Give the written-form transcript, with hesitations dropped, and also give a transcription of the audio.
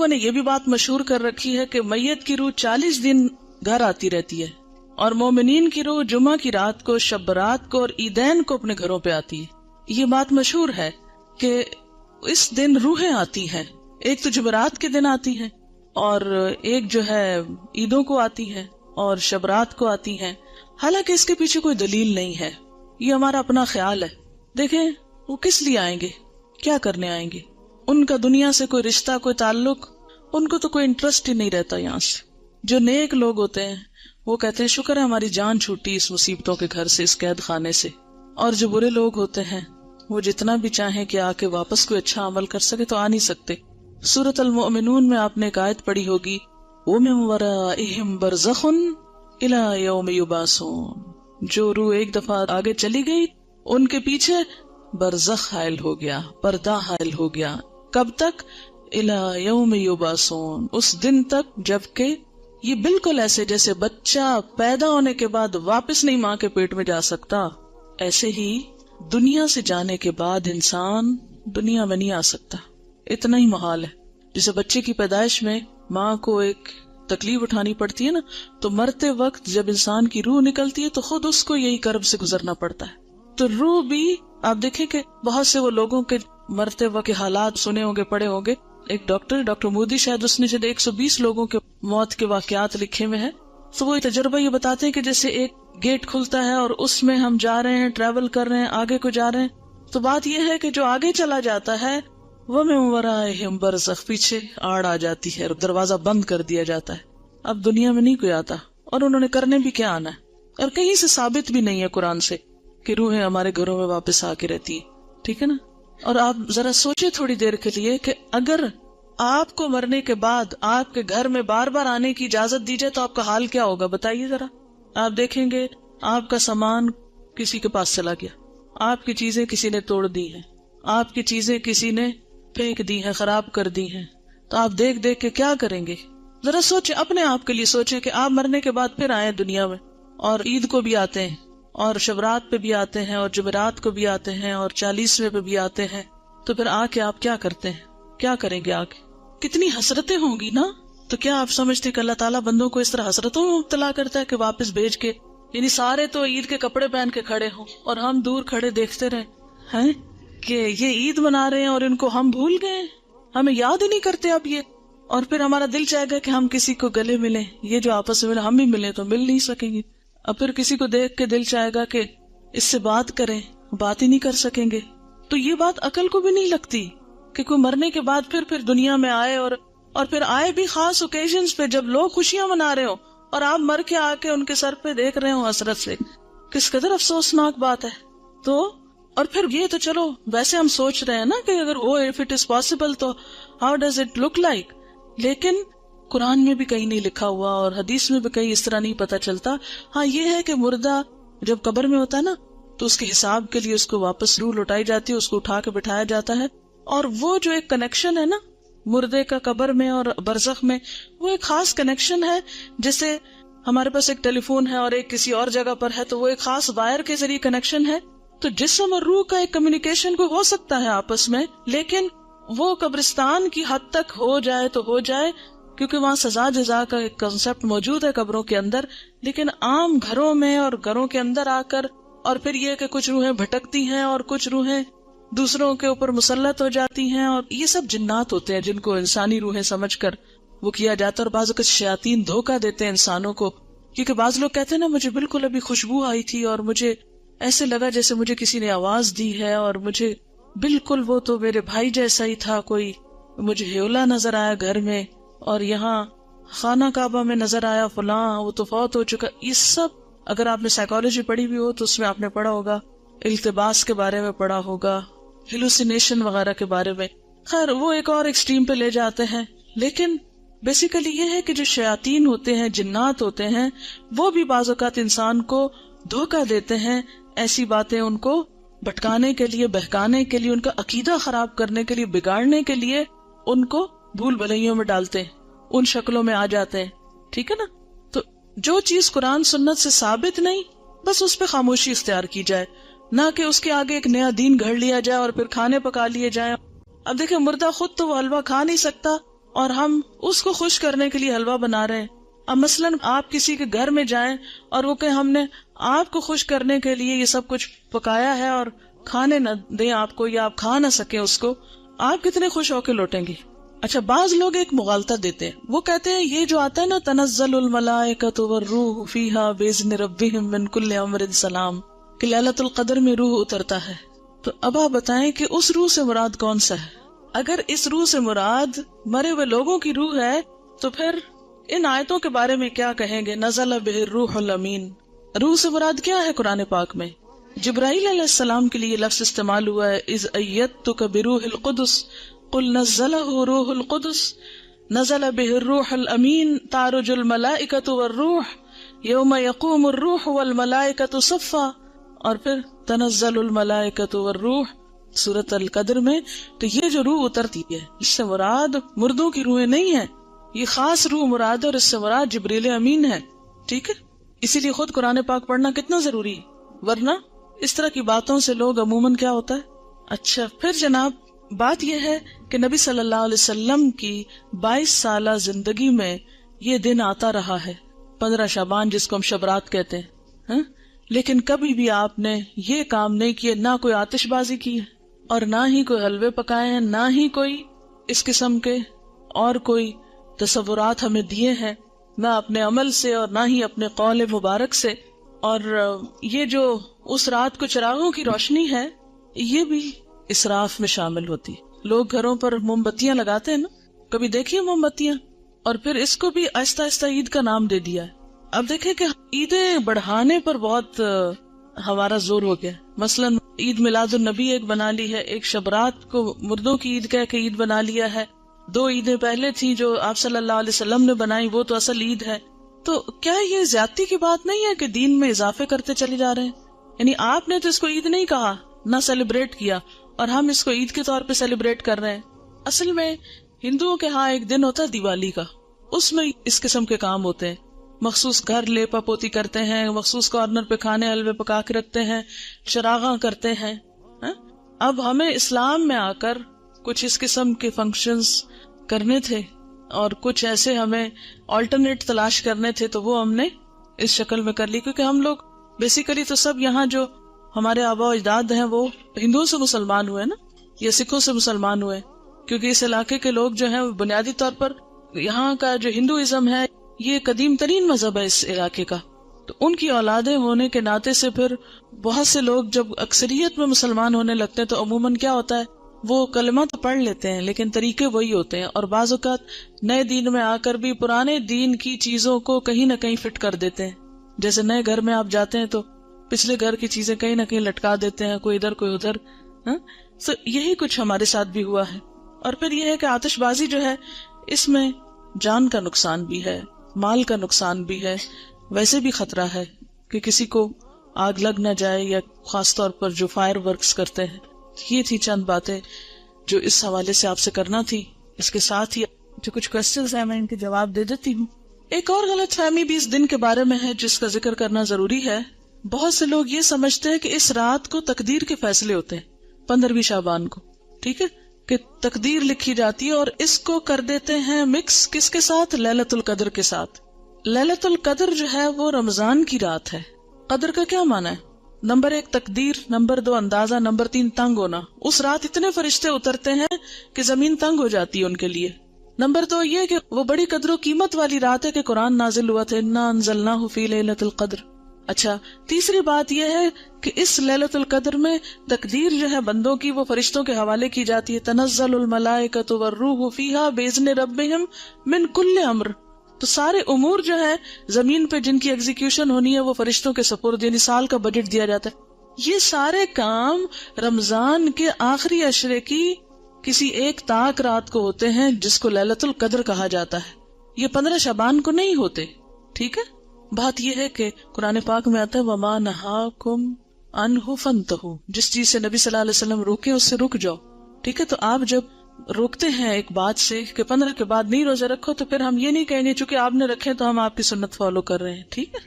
لوگوں نے یہ بھی بات مشہور کر رکھی ہے کہ میت کی روح 40 دن گھر آتی رہتی ہے، اور مومنین کی روح جمعہ کی رات کو، شب برات کو اور عیدین کو اپنے گھروں پہ آتی ہے۔ یہ بات مشہور ہے کہ اس دن روحیں آتی ہیں، ایک تو جمعرات کے دن آتی ہیں اور ایک جو ہے عیدوں کو آتی ہے اور شب رات کو آتی ہیں، حالانکہ اس کے پیچھے کوئی دلیل نہیں ہے، یہ ہمارا اپنا خیال ہے۔ دیکھیں وہ کس لیے آئیں گے، کیا کرنے آئیں گے؟ ان کا دنیا سے کوئی رشتہ، کوئی تعلق، ان کو تو کوئی انٹرسٹ ہی نہیں رہتا یہاں سے۔ جو نیک لوگ ہوتے ہیں وہ کہتے ہیں شکر ہے ہماری جان چھوٹی اس مصیبتوں کے گھر سے، اس قید خانے سے، اور جو برے لوگ ہوتے ہیں وہ جتنا بھی چاہیں کہ آ کے واپس کوئی اچھا عمل کر سکے تو آ نہیں سکتے۔ سورۃ المؤمنون میں آپ نے ایک آیت پڑھی ہوگی، وَمِن وَرَائِهِمْ بَرْزَخٌ إِلَى يَوْمِ يُبْعَثُونَ، جو روح ایک دفعہ آگے چلی گئی ان کے پیچھے برزخ حائل ہو گیا، پردہ حائل ہو گیا۔ کب تک؟ إِلَى يَوْمِ يُبْعَثُونَ، اس دن تک جبکہ یہ بالکل ایسے جیسے بچہ پیدا ہونے کے بعد واپس نہیں ماں کے پیٹ میں جا سکتا، ایسے ہی دنیا سے جانے کے بعد انسان دنیا میں نہیں آ سکتا، اتنا ہی محال ہے۔ جیسے بچے کی پیدائش میں ماں کو ایک تکلیف اٹھانی پڑتی ہے نا، تو مرتے وقت جب انسان کی روح نکلتی ہے تو خود اس کو یہی کرب سے گزرنا پڑتا ہے۔ تو روح بھی آپ دیکھیں کہ بہت سے وہ لوگوں کے مرتے وقت کے حالات سنے ہوں گے، پڑھے ہوں گے۔ ایک ڈاکٹر مودی شاید اس نے جب 120 لوگوں کے موت کے واقعات لکھے ہوئے ہیں، تو وہ تجربہ یہ بتاتے ہیں کہ جیسے ایک گیٹ کھلتا ہے اور اس میں ہم جا رہے ہیں، ٹریول کر رہے ہیں، آگے کو جا رہے ہیں، تو بات یہ ہے کہ جو آگے چلا جاتا ہے وہ میں وَرَائِهِمْ بَرْزَخ، پیچھے آڑ آ جاتی ہے اور دروازہ بند کر دیا جاتا ہے، اب دنیا میں نہیں کوئی آتا، اور انہوں نے کرنے بھی کیا آنا ہے، اور کہیں سے ثابت بھی نہیں ہے قرآن سے کہ روحیں ہمارے گھروں میں واپس آ کے رہتی ہے، ٹھیک ہے نا۔ اور آپ ذرا سوچے تھوڑی دیر کے لیے کہ اگر آپ کو مرنے کے بعد آپ کے گھر میں بار بار آنے کی اجازت دی جائے تو آپ کا حال کیا ہوگا، بتائیے ذرا۔ آپ دیکھیں گے آپ کا سامان کسی کے پاس چلا گیا، آپ کی چیزیں کسی نے توڑ دی ہیں، آپ کی چیزیں کسی نے پھینک دی ہیں، خراب کر دی ہیں، تو آپ دیکھ دیکھ کے کیا کریں گے؟ ذرا سوچیں، اپنے آپ کے لیے سوچیں کہ آپ مرنے کے بعد پھر آئے دنیا میں، اور عید کو بھی آتے ہیں اور شبرات پہ بھی آتے ہیں اور جمعرات کو بھی آتے ہیں اور 40ویں پہ بھی آتے ہیں، تو پھر آ کے آپ کیا کرتے ہیں، کیا کریں گے؟ آ کے کتنی حسرتیں ہوں گی نا۔ تو کیا آپ سمجھتے کہ اللہ تعالیٰ بندوں کو اس طرح حسرتوں میں مبتلا کرتا ہے کہ واپس بھیج کے، یعنی سارے تو عید کے کپڑے پہن کے کھڑے ہوں اور ہم دور کھڑے دیکھتے رہے ہیں کہ یہ عید منا رہے ہیں اور ان کو ہم بھول گئے، ہمیں یاد ہی نہیں کرتے اب یہ، اور پھر ہمارا دل چاہے گا کہ ہم کسی کو گلے ملیں، یہ جو آپس میں ہم بھی ملیں تو مل نہیں سکیں گے، اب پھر کسی کو دیکھ کے دل چاہے گا کہ اس سے بات کریں، بات ہی نہیں کر سکیں گے۔ تو یہ بات عقل کو بھی نہیں لگتی کہ کوئی مرنے کے بعد پھر دنیا میں آئے، اور پھر آئے بھی خاص اوکیزنز پہ جب لوگ خوشیاں منا رہے ہوں اور آپ مر کے آ کے ان کے سر پہ دیکھ رہے ہوں حسرت سے، کس قدر افسوسناک بات ہے۔ تو اور پھر یہ تو چلو ویسے ہم سوچ رہے ہیں نا کہ اگر وہ if it is possible تو how does it look like، لیکن قرآن میں بھی کہیں نہیں لکھا ہوا اور حدیث میں بھی کہیں اس طرح نہیں پتا چلتا۔ ہاں یہ ہے کہ مردہ جب قبر میں ہوتا ہے نا تو اس کے حساب کے لیے اس کو واپس روح لوٹائی جاتی ہے، اس کو اٹھا کے بٹھایا جاتا ہے، اور وہ جو ایک کنیکشن ہے نا مردے کا قبر میں اور برزخ میں، وہ ایک خاص کنیکشن ہے، جیسے ہمارے پاس ایک ٹیلی فون ہے اور ایک کسی اور جگہ پر ہے تو وہ ایک خاص وائر کے ذریعے کنیکشن ہے، تو جسم اور روح کا ایک کمیونیکیشن کو ہو سکتا ہے آپس میں، لیکن وہ قبرستان کی حد تک ہو جائے تو ہو جائے، کیونکہ وہاں سزا جزا کا ایک کنسپٹ موجود ہے قبروں کے اندر، لیکن عام گھروں میں اور گھروں کے اندر آ کر، اور پھر یہ کہ کچھ روحیں بھٹکتی ہیں اور کچھ روحیں دوسروں کے اوپر مسلط ہو جاتی ہیں، اور یہ سب جنات ہوتے ہیں جن کو انسانی روحیں سمجھ کر وہ کیا جاتا ہے، اور بعض اوقات شیاطین دھوکہ دیتے ہیں انسانوں کو، کیونکہ بعض لوگ کہتے ہیں نا مجھے بالکل ابھی خوشبو آئی تھی اور مجھے ایسے لگا جیسے مجھے کسی نے آواز دی ہے، اور مجھے بالکل وہ تو میرے بھائی جیسا ہی تھا، کوئی مجھے ہیولا نظر آیا گھر میں، اور یہاں خانہ کعبہ میں نظر آیا فلاں، وہ تو فوت ہو چکا۔ یہ سب اگر آپ نے سائیکالوجی پڑھی بھی ہو تو اس میں آپ نے پڑھا ہوگا، التباس کے بارے میں پڑھا ہوگا، ہیلوسینیشن وغیرہ کے بارے میں، خیر وہ ایک اور ایکسٹریم پہ لے جاتے ہیں، لیکن بیسیکلی یہ ہے کہ جو شیاطین ہوتے ہیں، جنات ہوتے ہیں، وہ بھی بعض اوقات انسان کو دھوکہ دیتے ہیں، ایسی باتیں ان کو بھٹکانے کے لیے، بہکانے کے لیے، ان کا عقیدہ خراب کرنے کے لیے، بگاڑنے کے لیے ان کو بھول بھلائیوں میں ڈالتے ہیں، ان شکلوں میں آ جاتے ہیں، ٹھیک ہے نا۔ تو جو چیز قرآن سنت سے ثابت نہیں، بس اس پہ خاموشی اختیار کی جائے، نہ کہ اس کے آگے ایک نیا دین گھڑ لیا جائے اور پھر کھانے پکا لیے جائیں۔ اب دیکھیں مردہ خود تو وہ حلوہ کھا نہیں سکتا، اور ہم اس کو خوش کرنے کے لیے حلوہ بنا رہے ہیں. اب مثلاً آپ کسی کے گھر میں جائیں اور وہ کہ ہم نے آپ کو خوش کرنے کے لیے یہ سب کچھ پکایا ہے اور کھانے نہ دیں آپ کو یا آپ کھا نہ سکیں اس کو، آپ کتنے خوش ہو کے لوٹیں گے؟ اچھا، بعض لوگ ایک مغالطہ دیتے ہیں، وہ کہتے ہیں یہ جو آتا ہے نا تنزل الملائکۃ والروح فیہا باذن ربہم من کل امر سلام، کہ لیلۃ القدر میں روح اترتا ہے. تو اب آپ بتائیں کہ اس روح سے مراد کون سا ہے؟ اگر اس روح سے مراد مرے ہوئے لوگوں کی روح ہے تو پھر ان آیتوں کے بارے میں کیا کہیں گے؟ نزل بہ الروح الامین، روح سے مراد کیا ہے قرآن پاک میں؟ جبرائیل علیہ السلام کے لیے لفظ استعمال ہوا ہے، اذ ایدتک بروح القدس قل نزلہ روح القدس نزل بہ الروح الامین تعرج الملائکۃ والروح یوم یقوم الروح والملائکۃ صفا، اور پھر تنزل الملائکۃ والروح سورۃ القدر میں. تو یہ جو روح اترتی ہے اس سے مراد مردوں کی روحیں نہیں ہیں، یہ خاص روح مراد ہے اور اس سے مراد جبریل امین ہے. ٹھیک ہے، اسی لیے خود قرآن پاک پڑھنا کتنا ضروری ہے، ورنہ اس طرح کی باتوں سے لوگ عموماً کیا ہوتا ہے. اچھا، پھر جناب بات یہ ہے کہ نبی صلی اللہ علیہ وسلم کی 22 سالہ زندگی میں یہ دن آتا رہا ہے 15 شعبان، جس کو ہم شبرات کہتے ہیں، لیکن کبھی بھی آپ نے یہ کام نہیں کیے، نہ کوئی آتش بازی کی ہے اور نہ ہی کوئی حلوے پکائے ہیں، نہ ہی کوئی اس قسم کے اور کوئی تصورات ہمیں دیے ہیں، نہ اپنے عمل سے اور نہ ہی اپنے قول مبارک سے. اور یہ جو اس رات کو چراغوں کی روشنی ہے یہ بھی اسراف میں شامل ہوتی ہے. لوگ گھروں پر موم بتیاں لگاتے ہیں نا، کبھی دیکھیے موم بتیاں، اور پھر اس کو بھی آہستہ آہستہ عید کا نام دے دیا ہے. اب دیکھیں کہ عیدیں بڑھانے پر بہت ہمارا زور ہو گیا. مثلاً عید میلاد النبی ایک بنا لی ہے، ایک شبرات کو مردوں کی عید کہہ کے عید بنا لیا ہے. 2 عیدیں پہلے تھیں جو آپ صلی اللہ علیہ وسلم نے بنائی، وہ تو اصل عید ہے. تو کیا یہ زیادتی کی بات نہیں ہے کہ دین میں اضافے کرتے چلے جا رہے ہیں؟ یعنی آپ نے تو اس کو عید نہیں کہا، نہ سیلیبریٹ کیا، اور ہم اس کو عید کے طور پہ سیلیبریٹ کر رہے ہیں. اصل میں ہندوؤں کے ہاں ایک دن ہوتا ہے دیوالی کا، اس میں اس قسم کے کام ہوتے ہیں. مخصوص گھر لیپا پوتی کرتے ہیں، مخصوص کارنر پہ کھانے حلوے پکا کے رکھتے ہیں، چراغاں کرتے ہیں. اب ہمیں اسلام میں آ کر کچھ اس قسم کے فنکشنز کرنے تھے اور کچھ ایسے ہمیں آلٹرنیٹ تلاش کرنے تھے، تو وہ ہم نے اس شکل میں کر لی. کیونکہ ہم لوگ بیسیکلی تو سب یہاں جو ہمارے آبا و اجداد ہیں وہ ہندوؤں سے مسلمان ہوئے نا، یا سکھوں سے مسلمان ہوئے، کیونکہ اس علاقے کے لوگ جو ہیں بنیادی طور پر یہاں کا جو ہندوازم ہے یہ قدیم ترین مذہب ہے اس علاقے کا. تو ان کی اولادیں ہونے کے ناطے سے پھر بہت سے لوگ جب اکثریت میں مسلمان ہونے لگتے ہیں تو عموماً کیا ہوتا ہے، وہ کلمہ تو پڑھ لیتے ہیں لیکن طریقے وہی ہوتے ہیں، اور بعض اوقات نئے دین میں آ کر بھی پرانے دین کی چیزوں کو کہیں نہ کہیں فٹ کر دیتے ہیں. جیسے نئے گھر میں آپ جاتے ہیں تو پچھلے گھر کی چیزیں کہیں نہ کہیں لٹکا دیتے ہیں، کوئی ادھر کوئی ادھر. تو یہی کچھ ہمارے ساتھ بھی ہوا ہے. اور پھر یہ ہے کہ آتش بازی جو ہے اس میں جان کا نقصان بھی ہے، مال کا نقصان بھی ہے، ویسے بھی خطرہ ہے کہ کسی کو آگ لگ نہ جائے، یا خاص طور پر جو فائر ورکس کرتے ہیں. یہ تھی چند باتیں جو اس حوالے سے آپ سے کرنا تھی. اس کے ساتھ ہی جو کچھ کوسچنز ہیں میں ان کے جواب دے دیتی ہوں. ایک اور غلط فہمی بھی اس دن کے بارے میں ہے جس کا ذکر کرنا ضروری ہے. بہت سے لوگ یہ سمجھتے ہیں کہ اس رات کو تقدیر کے فیصلے ہوتے ہیں، 15ویں شعبان کو، ٹھیک ہے، کہ تقدیر لکھی جاتی ہے، اور اس کو کر دیتے ہیں مکس کس کے ساتھ؟ لیلۃ القدر کے ساتھ. لیلۃ القدر جو ہے وہ رمضان کی رات ہے. قدر کا کیا معنی ہے؟ نمبر 1 تقدیر، نمبر 2 اندازہ، نمبر 3 تنگ ہونا. اس رات اتنے فرشتے اترتے ہیں کہ زمین تنگ ہو جاتی ہے ان کے لیے. نمبر 2 یہ کہ وہ بڑی قدر و قیمت والی رات ہے کہ قرآن نازل ہوا تھا، انا انزلناہ فی لیلۃ القدر. اچھا، تیسری بات یہ ہے کہ اس لیلۃ القدر میں تقدیر جو ہے بندوں کی وہ فرشتوں کے حوالے کی جاتی ہے. تنزل الملائکۃ والروح فیہا باذن ربہم من کل امر. تو سارے امور جو ہے زمین پہ جن کی ایگزیکیوشن ہونی ہے وہ فرشتوں کے سپرد، یعنی سال کا بجٹ دیا جاتا ہے. یہ سارے کام رمضان کے آخری عشرے کی کسی ایک طاق رات کو ہوتے ہیں جس کو لیلۃ القدر کہا جاتا ہے. یہ 15 شعبان کو نہیں ہوتے. ٹھیک ہے، بات یہ ہے کہ قرآن پاک میں آتا ہے وَمَا نَهَاكُمْ عَنْهُ فَانْتَهُوا، جس چیز سے نبی صلی اللہ علیہ وسلم روکے اس سے رک جاؤ. ٹھیک ہے، تو آپ جب روکتے ہیں ایک بات سے کہ 15 کے بعد نہیں روزے رکھو، تو پھر ہم یہ نہیں کہیں گے چونکہ آپ نے رکھے تو ہم آپ کی سنت فالو کر رہے ہیں. ٹھیک ہے.